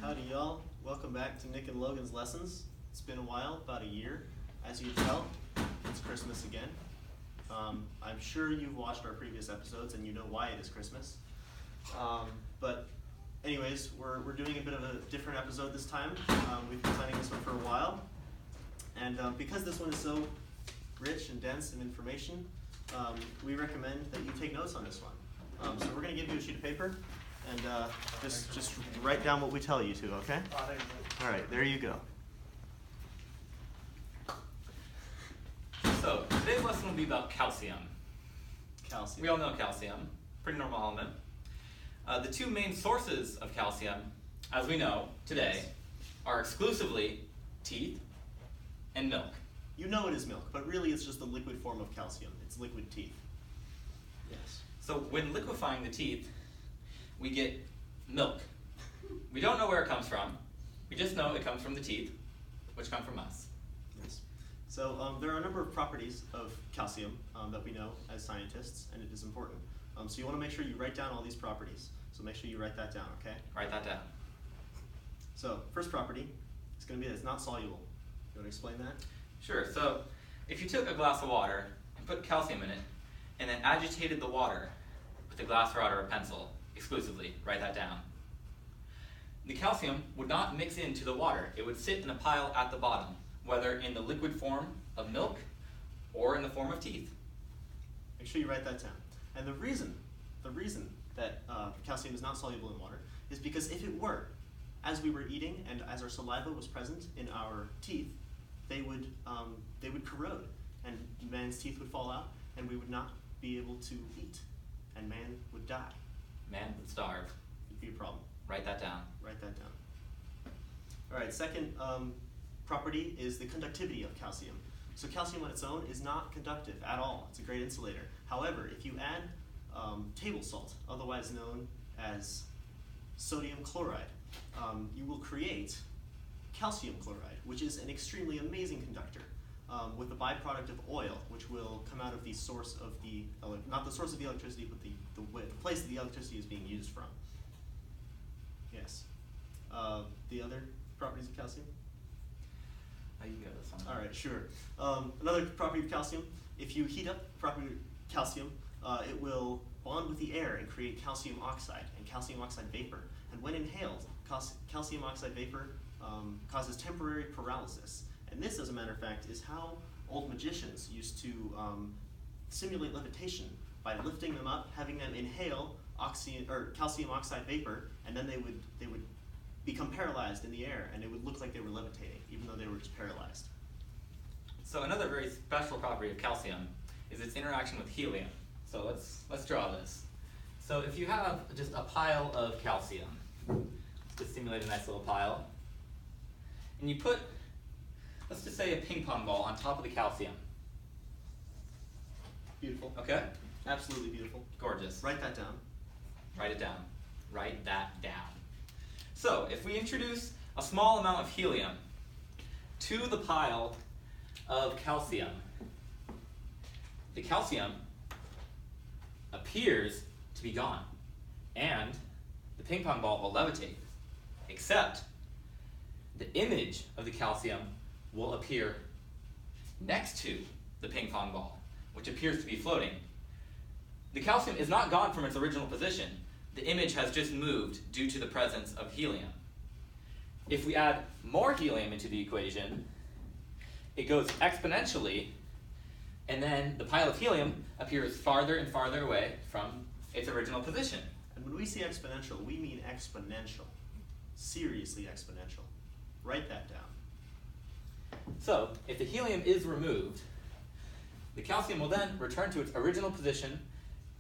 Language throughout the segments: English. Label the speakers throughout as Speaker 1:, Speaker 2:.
Speaker 1: Howdy y'all, welcome back to Nick and Logan's lessons. It's been a while, about a year. As you can tell, it's Christmas again. I'm sure you've watched our previous episodes and you know why it is Christmas. But anyways, we're doing a bit of a different episode this time. We've been planning this one for a while. And because this one is so rich and dense in information, we recommend that you take notes on this one. So we're going to give you a sheet of paper and just write down what we tell you to, okay? All right, there you go.
Speaker 2: So, today's lesson will be about calcium.
Speaker 1: Calcium.
Speaker 2: We all know calcium, pretty normal element. The two main sources of calcium, as we know today, are exclusively teeth and milk.
Speaker 1: You know it is milk, but really it's just the liquid form of calcium. It's liquid teeth. Yes.
Speaker 2: So when liquefying the teeth, we get milk. We don't know where it comes from. We just know it comes from the teeth, which come from us.
Speaker 1: Yes. So there are a number of properties of calcium that we know as scientists, and it is important. So you want to make sure you write down all these properties. So make sure you write that down, okay?
Speaker 2: Write that down.
Speaker 1: So first property is going to be that it's not soluble. You want to explain that?
Speaker 2: Sure. So if you took a glass of water and put calcium in it, and then agitated the water with a glass rod or a pencil exclusively, write that down. The calcium would not mix into the water. It would sit in a pile at the bottom, whether in the liquid form of milk or in the form of teeth.
Speaker 1: Make sure you write that down. And the reason that calcium is not soluble in water is because if it were, as we were eating and as our saliva was present in our teeth, they would corrode, and man's teeth would fall out, and we would not be able to eat, and man would die.
Speaker 2: Man would starve.
Speaker 1: It'd be a problem.
Speaker 2: Write that down.
Speaker 1: Write that down. All right, second property is the conductivity of calcium. So calcium on its own is not conductive at all. It's a great insulator. However, if you add table salt, otherwise known as sodium chloride, you will create calcium chloride, which is an extremely amazing conductor, with the byproduct of oil, which will come out of the source of the, not the source of the electricity, but the place that the electricity is being used from. Yes. The other properties of calcium?
Speaker 2: You go this one.
Speaker 1: All right, sure. Another property of calcium, if you heat up property calcium, it will bond with the air and create calcium oxide and calcium oxide vapor. And when inhaled, calcium oxide vapor causes temporary paralysis. And this, as a matter of fact, is how old magicians used to simulate levitation by lifting them up, having them inhale calcium oxide vapor, and then they would become paralyzed in the air, and it would look like they were levitating, even though they were just paralyzed.
Speaker 2: So another very special property of calcium is its interaction with helium. So let's draw this. So if you have just a pile of calcium, let's simulate a nice little pile, and you put, let's just say, a ping pong ball on top of the calcium.
Speaker 1: Beautiful.
Speaker 2: Okay?
Speaker 1: Absolutely beautiful.
Speaker 2: Gorgeous.
Speaker 1: Write that down.
Speaker 2: Write it down. Write that down. So if we introduce a small amount of helium to the pile of calcium, the calcium appears to be gone, and the ping pong ball will levitate, except the image of the calcium will appear next to the ping pong ball, which appears to be floating. The calcium is not gone from its original position. The image has just moved due to the presence of helium. If we add more helium into the equation, it goes exponentially, and then the pile of helium appears farther and farther away from its original position.
Speaker 1: And when we say exponential, we mean exponential. Seriously exponential. Write that down.
Speaker 2: So, if the helium is removed, the calcium will then return to its original position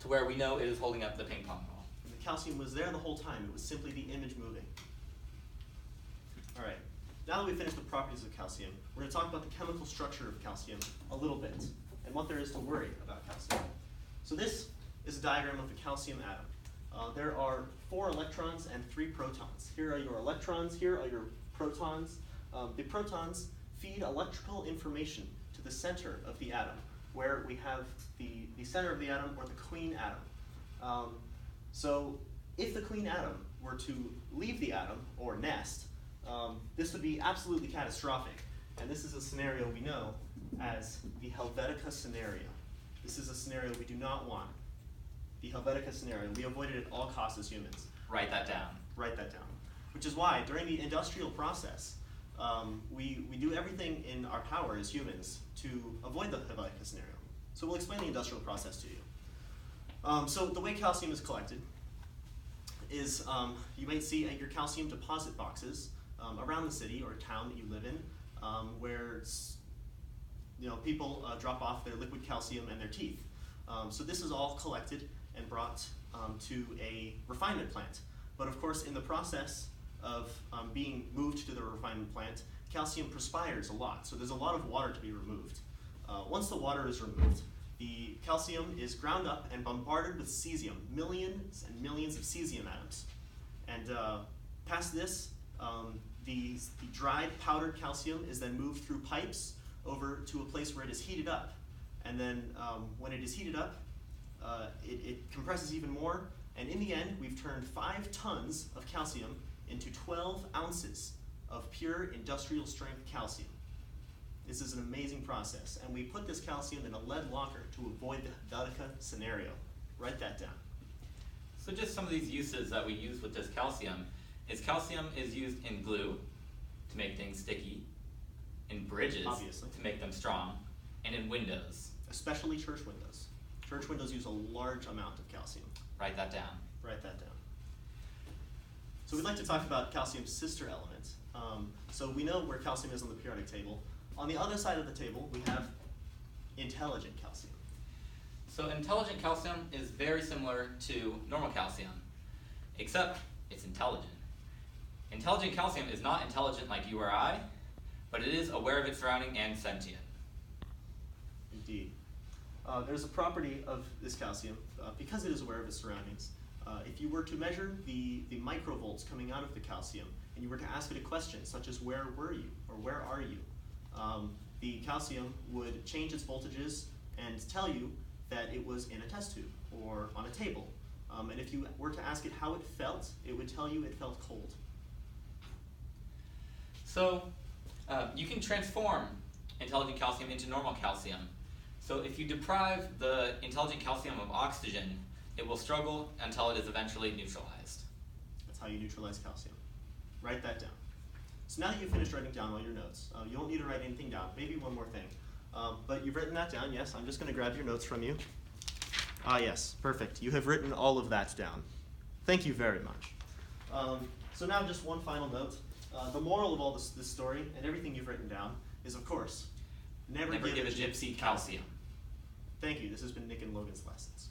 Speaker 2: to where we know it is holding up the ping pong ball.
Speaker 1: And the calcium was there the whole time. It was simply the image moving. All right. Now that we've finished the properties of calcium, we're going to talk about the chemical structure of calcium a little bit and what there is to worry about calcium. So this is a diagram of the calcium atom. There are 4 electrons and 3 protons. Here are your electrons, here are your protons. The protons feed electrical information to the center of the atom, where we have the center of the atom, or the queen atom. So if the queen atom were to leave the atom, or nest, this would be absolutely catastrophic. And this is a scenario we know as the Helvetica scenario. This is a scenario we do not want. The Helvetica scenario. We avoid it at all costs as humans.
Speaker 2: Write that down.
Speaker 1: Write that down. Which is why, during the industrial process, we do everything in our power as humans to avoid the Helvetica scenario. So we'll explain the industrial process to you. So the way calcium is collected is you might see at your calcium deposit boxes around the city or town that you live in, where people drop off their liquid calcium and their teeth. So this is all collected and brought to a refinement plant. But of course, in the process of being moved to the refinement plant, calcium perspires a lot. So there's a lot of water to be removed. Once the water is removed, the calcium is ground up and bombarded with cesium, millions and millions of cesium atoms. And past this, the dried powdered calcium is then moved through pipes over to a place where it is heated up. And then when it is heated up, it compresses even more. And in the end, we've turned 5 tons of calcium into 12 ounces of pure industrial strength calcium. This is an amazing process. And we put this calcium in a lead locker to avoid the Helvetica scenario. Write that down.
Speaker 2: So just some of these uses that we use with this calcium is used in glue to make things sticky, in bridges
Speaker 1: Obviously.
Speaker 2: to make them strong, and in windows.
Speaker 1: Especially church windows. Church windows use a large amount of calcium.
Speaker 2: Write that down.
Speaker 1: Write that down. So we'd like to talk about calcium's sister element. So we know where calcium is on the periodic table. On the other side of the table, we have intelligent calcium.
Speaker 2: So intelligent calcium is very similar to normal calcium, except it's intelligent. Intelligent calcium is not intelligent like you or I, but it is aware of its surrounding and sentient.
Speaker 1: Indeed. There's a property of this calcium, because it is aware of its surroundings. If you were to measure the microvolts coming out of the calcium, and you were to ask it a question, such as where were you, or where are you, the calcium would change its voltages and tell you that it was in a test tube, or on a table. And if you were to ask it how it felt, it would tell you it felt cold.
Speaker 2: So you can transform intelligent calcium into normal calcium. So if you deprive the intelligent calcium of oxygen, it will struggle until it is eventually neutralized.
Speaker 1: That's how you neutralize calcium. Write that down. So now that you've finished writing down all your notes, you don't need to write anything down. Maybe one more thing. But you've written that down, yes. I'm just going to grab your notes from you. Ah, yes, perfect. You have written all of that down. Thank you very much. So now just one final note. The moral of all this story and everything you've written down is, of course, never give a gypsy calcium. Thank you. This has been Nick and Logan's Lessons.